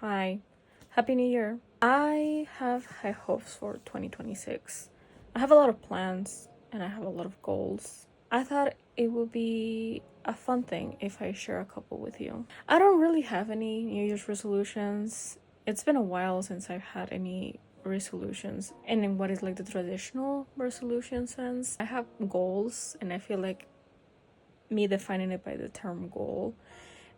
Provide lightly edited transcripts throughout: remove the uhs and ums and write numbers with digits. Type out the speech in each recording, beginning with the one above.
Hi, Happy New Year. I have high hopes for 2026. I have a lot of plans and I have a lot of goals. I thought it would be a fun thing if I share a couple with you. I don't really have any New Year's resolutions. It's been a while since I've had any resolutions, and in what is like the traditional resolution sense, I have goals, and I feel like me defining it by the term goal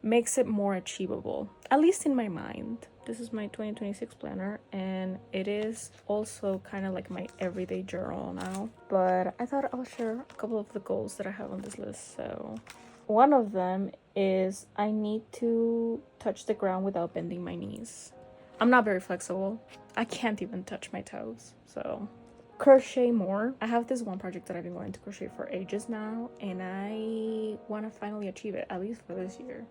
makes it more achievable, at least in my mind. This is my 2026 planner, and it is also kind of like my everyday journal now. But I thought I'll share a couple of the goals that I have on this list. So one of them is I need to touch the ground without bending my knees. I'm not very flexible. I can't even touch my toes. So crochet more. I have this one project that I've been wanting to crochet for ages now, and I want to finally achieve it, at least for this year.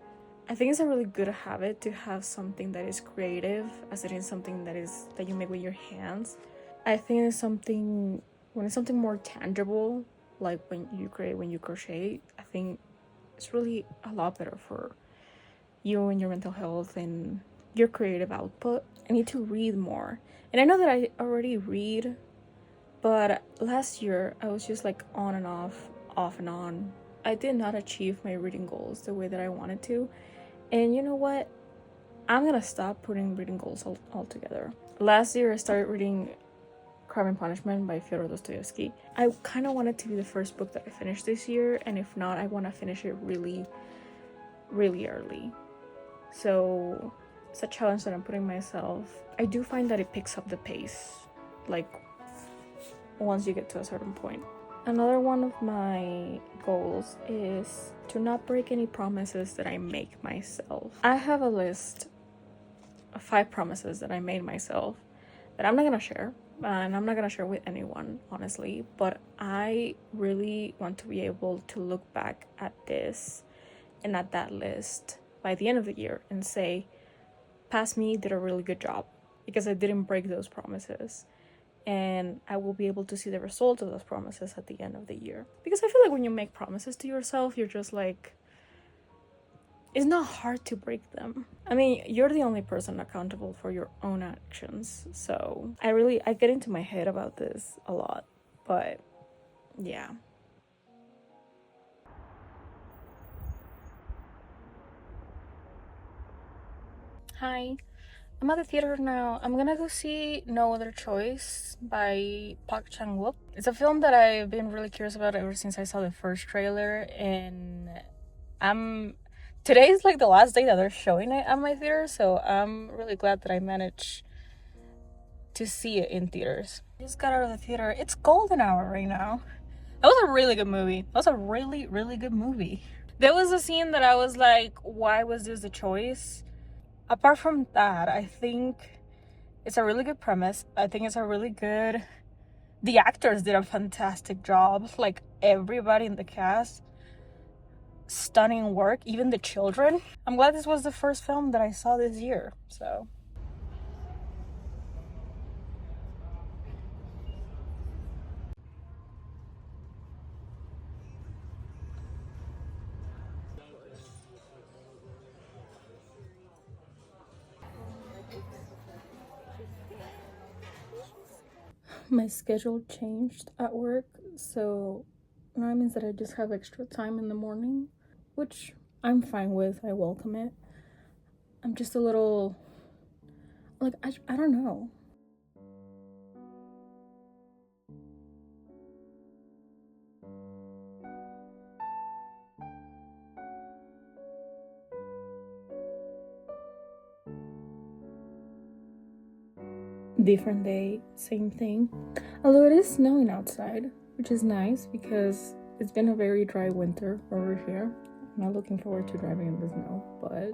I think it's a really good habit to have something that is creative, as it is something that you make with your hands. I think it's something, when it's something more tangible, like when you crochet, I think it's really a lot better for you and your mental health and your creative output. I need to read more. And I know that I already read, but last year I was just like on and off and on. I did not achieve my reading goals the way that I wanted to. And you know what? I'm gonna stop putting reading goals altogether. Last year I started reading Crime and Punishment by Fyodor Dostoevsky. I kind of want it to be the first book that I finish this year, and if not, I want to finish it really, really early. So it's a challenge that I'm putting myself. I do find that it picks up the pace, like once you get to a certain point. Another one of my goals is to not break any promises that I make myself. I have a list of 5 promises that I made myself that I'm not gonna share, and I'm not gonna share with anyone, honestly, but I really want to be able to look back at this and at that list by the end of the year and say, past me did a really good job because I didn't break those promises. And I will be able to see the result of those promises at the end of the year. Because I feel like when you make promises to yourself, you're just like, it's not hard to break them. I mean, you're the only person accountable for your own actions. So I get into my head about this a lot. But yeah. Hi. I'm at the theater now. I'm gonna go see No Other Choice by Chan-Wook. It's a film that I've been really curious about ever since I saw the first trailer, and today is like the last day that they're showing it at my theater, so I'm really glad that I managed to see it in theaters. I just got out of the theater. It's golden hour right now. That was a really good movie. That was a really, really good movie. There was a scene that I was like, why was this a choice? Apart from that, I think it's a really good premise. I think it's a really good... The actors did a fantastic job. Like, everybody in the cast, stunning work. Even the children. I'm glad this was the first film that I saw this year, so... My schedule changed at work, so now it means that I just have extra time in the morning, which I'm fine with. I welcome it. I'm just a little, like, I don't know. Different day, same thing. Although it is snowing outside, which is nice because it's been a very dry winter over here. I'm not looking forward to driving in the snow, but...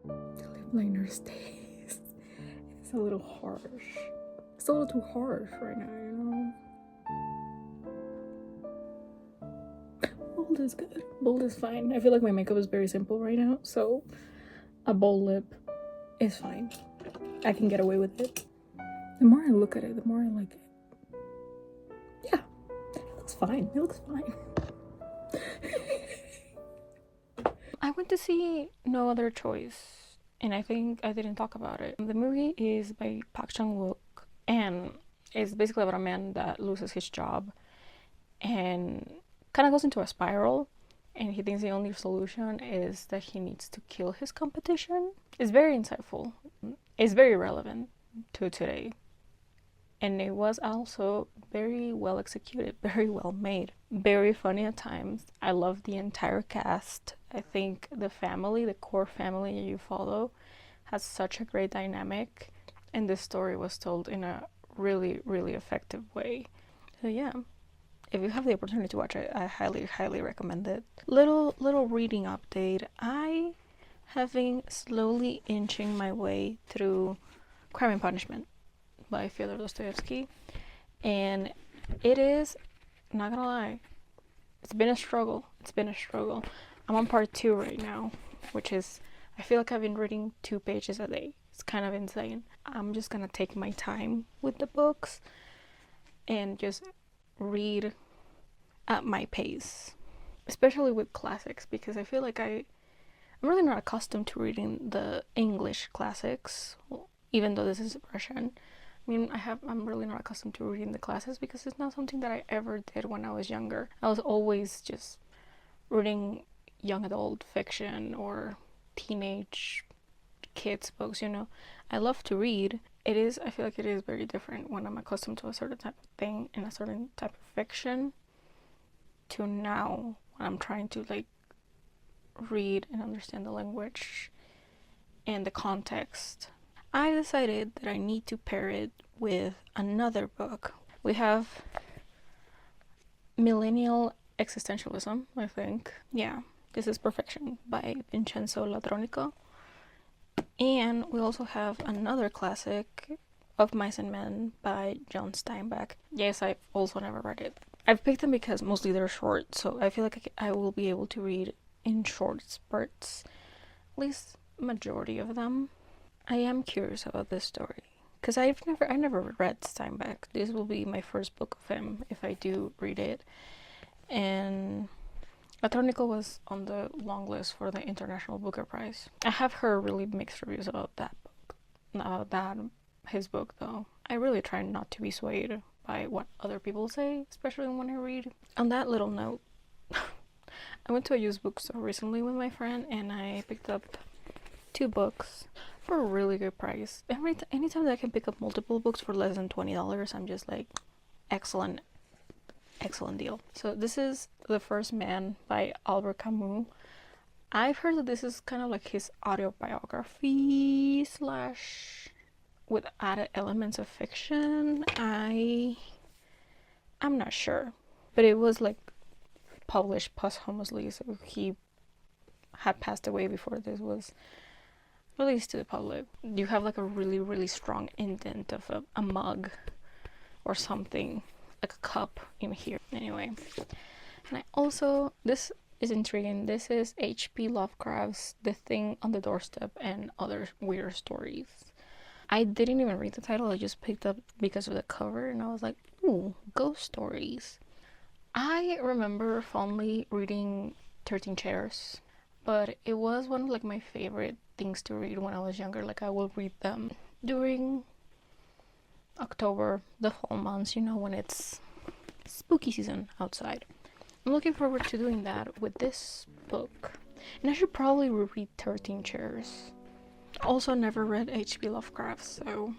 the lip liner stays. It's a little harsh. It's a little too harsh right now, you know? bold is good. Bold is fine. I feel like my makeup is very simple right now, so a bold lip is fine. I can get away with it. The more I look at it, the more I like it. Yeah, it looks fine. It looks fine. I went to see No Other Choice, and I think I didn't talk about it. The movie is by Chan-Wook, and it's basically about a man that loses his job and kind of goes into a spiral, and he thinks the only solution is that he needs to kill his competition. It's very insightful. It's very relevant to today. And it was also very well executed, very well made, very funny at times. I love the entire cast. I think the family, the core family you follow, has such a great dynamic, and this story was told in a really, really effective way. So yeah, if you have the opportunity to watch it, I highly, highly recommend it. Little reading update. I have been slowly inching my way through Crime and Punishment by Fyodor Dostoevsky, and it is, not gonna lie, it's been a struggle. I'm on part 2 right now, which is, I feel like I've been reading 2 pages a day. It's kind of insane. I'm just gonna take my time with the books and just read at my pace, especially with classics, because I feel like I'm really not accustomed to reading the English classics, even though this is Russian. I mean, I'm really not accustomed to reading the classics because it's not something that I ever did when I was younger. I was always just reading young adult fiction or teenage kids books, you know. I love to read. I feel like it is very different when I'm accustomed to a certain type of thing in a certain type of fiction to now when I'm trying to like read and understand the language and the context. I decided that I need to pair it with another book. We have Millennial Existentialism, I think. Yeah, This is Perfection by Vincenzo Latronico. And we also have another classic, Of Mice and Men by John Steinbeck. Yes, I've also never read it. I've picked them because mostly they're short, so I feel like I will be able to read in short spurts, at least majority of them. I am curious about this story because I never read Steinbeck. This will be my first book of him if I do read it. And Latronico was on the long list for the International Booker Prize. I have heard really mixed reviews about that book, his book though. I really try not to be swayed by what other people say, especially when I read. On that little note, I went to a used bookstore recently with my friend and I picked up 2 books for a really good price. Anytime that I can pick up multiple books for less than $20, I'm just like, excellent deal. So this is The First Man by Albert Camus. I've heard that this is kind of like his autobiography / with added elements of fiction. I'm not sure, but it was like published posthumously, so he had passed away before this was released to the public. You have like a really, really strong indent of a mug or something, like a cup in here. Anyway, and I also, this is intriguing. This is H.P. Lovecraft's The Thing on the Doorstep and Other Weird Stories. I didn't even read the title. I just picked up because of the cover and I was like, ooh, ghost stories. I remember fondly reading 13 Chairs, but it was one of like my favorite things to read when I was younger. Like I will read them during October, the fall months, you know, when it's spooky season outside. I'm looking forward to doing that with this book. And I should probably reread 13 Chairs. Also never read H.P. Lovecraft, so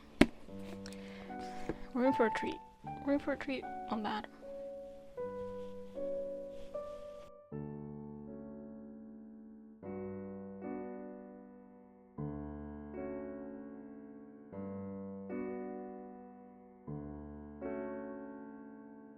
we're in for a treat. We're in for a treat on that.